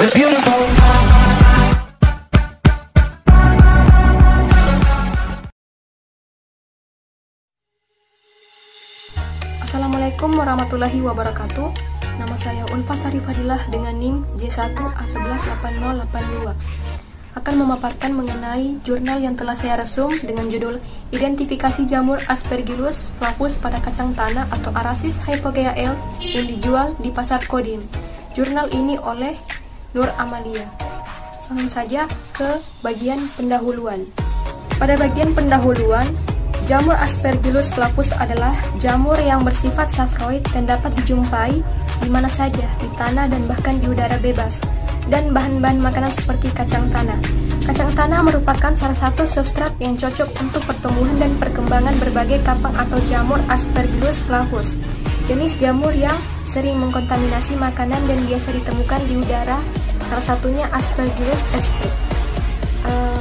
we're beautiful. Assalamualaikum warahmatullahi wabarakatuh. Nama saya Ulfa Sari Fadilah dengan NIM J1A118082. Akan memaparkan mengenai jurnal yang telah saya resum dengan judul Identifikasi Jamur Aspergillus flavus pada kacang tanah atau Arasis hypogea L yang dijual di pasar Kodim. Jurnal ini oleh Nur Amalia. Langsung saja ke bagian pendahuluan. Pada bagian pendahuluan, jamur Aspergillus flavus adalah jamur yang bersifat safroid dan dapat dijumpai di mana saja, di tanah dan bahkan di udara bebas, dan bahan-bahan makanan seperti kacang tanah. Kacang tanah merupakan salah satu substrat yang cocok untuk pertumbuhan dan perkembangan berbagai kapang atau jamur Aspergillus flavus. Jenis jamur yang sering mengkontaminasi makanan dan biasa ditemukan di udara, salah satunya Aspergillus sp.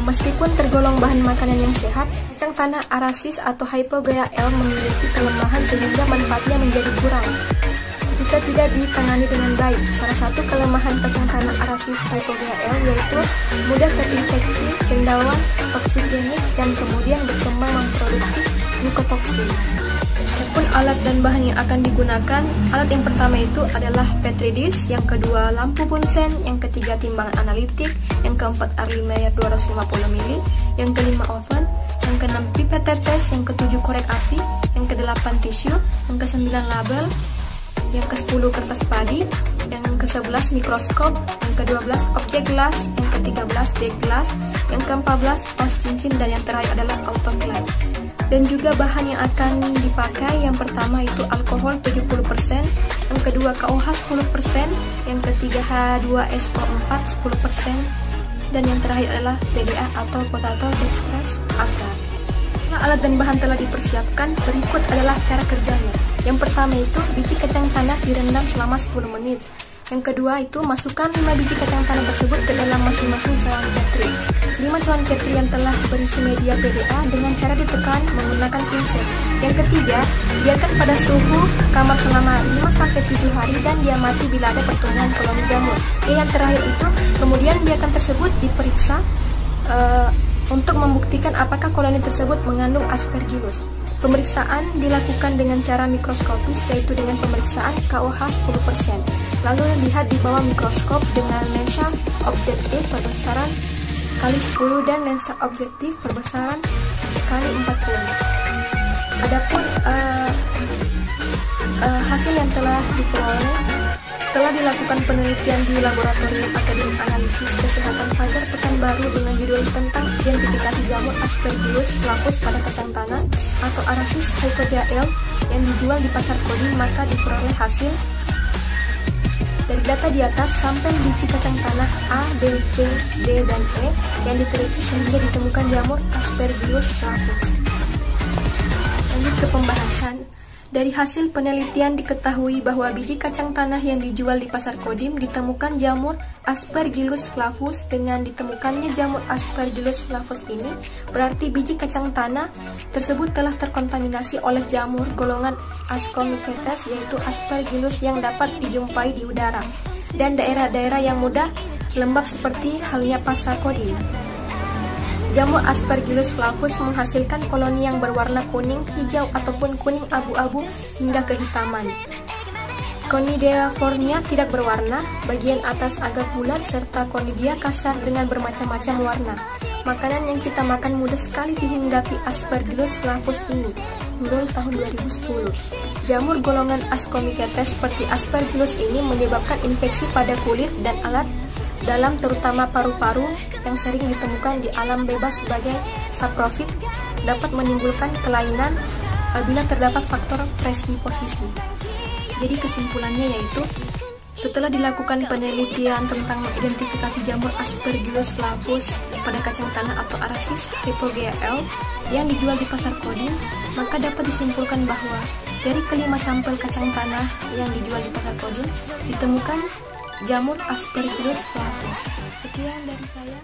Meskipun tergolong bahan makanan yang sehat, kacang tanah Arasis atau hypogea L memiliki kelemahan sehingga manfaatnya menjadi kurang jika tidak ditangani dengan baik. Salah satu kelemahan kacang tanah Arasis hypogea L yaitu mudah terinfeksi cendawan toksikenik dan kemudian berkembang memproduksi mikotoksin. Adapun alat dan bahan yang akan digunakan, alat yang pertama itu adalah Petri dish, yang kedua lampu Bunsen, yang ketiga timbangan analitik, yang keempat Erlenmeyer 250 ml, yang kelima oven, yang keenam pipet tetes, yang ketujuh korek api, yang kedelapan tisu, yang kesembilan label, yang ke-10 kertas padi, yang ke-11 mikroskop, yang ke-12 objek gelas, yang ke-13 dek gelas, yang ke-14 paus cincin, dan yang terakhir adalah autoclave. Dan juga bahan yang akan dipakai, yang pertama itu alkohol 70%, yang kedua KOH 10%, yang ketiga H2SO4 10%, dan yang terakhir adalah PDA atau potato dextrose agar. Nah, alat dan bahan telah dipersiapkan, berikut adalah cara kerjanya. Yang pertama itu biji kacang tanah direndam selama 10 menit. Yang kedua itu masukkan 5 biji kacang tanah tersebut ke dalam masing-masing cawan Petri. 5 cawan Petri yang telah berisi media PDA dengan cara ditekan menggunakan pinset. Yang ketiga, biarkan pada suhu kamar selama 5-7 hari dan diamati bila ada pertumbuhan koloni jamur. Yang terakhir itu, kemudian biarkan tersebut diperiksa untuk membuktikan apakah koloni tersebut mengandung Aspergillus. Pemeriksaan dilakukan dengan cara mikroskopis, yaitu dengan pemeriksaan KOH 10%. Lalu lihat di bawah mikroskop dengan lensa objektif perbesaran kali 10 dan lensa objektif perbesaran kali 40. Adapun hasil yang telah diperoleh setelah dilakukan penelitian di laboratorium Akademi Analisis Kesehatan Fajar Pekanbaru dengan judul tentang identifikasi jamur Aspergillus flavus pada kacang tanah atau Arasis hypogea L yang dijual di pasar Kodim, maka diperoleh hasil dari data di atas sampel biji kacang tanah A, B, C, D, dan E yang diteliti sehingga ditemukan jamur Aspergillus flavus. Lanjut ke pembahasan. Dari hasil penelitian diketahui bahwa biji kacang tanah yang dijual di pasar Kodim ditemukan jamur Aspergillus flavus. Dengan ditemukannya jamur Aspergillus flavus ini berarti biji kacang tanah tersebut telah terkontaminasi oleh jamur golongan Ascomycetes, yaitu Aspergillus yang dapat dijumpai di udara dan daerah-daerah yang mudah lembab seperti halnya pasar Kodim. Jamur Aspergillus flavus menghasilkan koloni yang berwarna kuning, hijau, ataupun kuning abu-abu hingga kehitaman. Conidiaformnya tidak berwarna, bagian atas agak bulat, serta conidia kasar dengan bermacam-macam warna. Makanan yang kita makan mudah sekali dihinggapi Aspergillus flavus ini. Menurut tahun 2010, jamur golongan Ascomycetes seperti Aspergillus ini menyebabkan infeksi pada kulit dan alat dalam, terutama paru-paru yang sering ditemukan di alam bebas sebagai saprofit, dapat menimbulkan kelainan bila terdapat faktor predisposisi. Jadi kesimpulannya yaitu, setelah dilakukan penelitian tentang identifikasi jamur Aspergillus flavus pada kacang tanah atau Arasis hypogea L yang dijual di pasar Kodim, maka dapat disimpulkan bahwa dari kelima sampel kacang tanah yang dijual di pasar Kodim ditemukan jamur Aspergillus flavus. Sekian dari saya.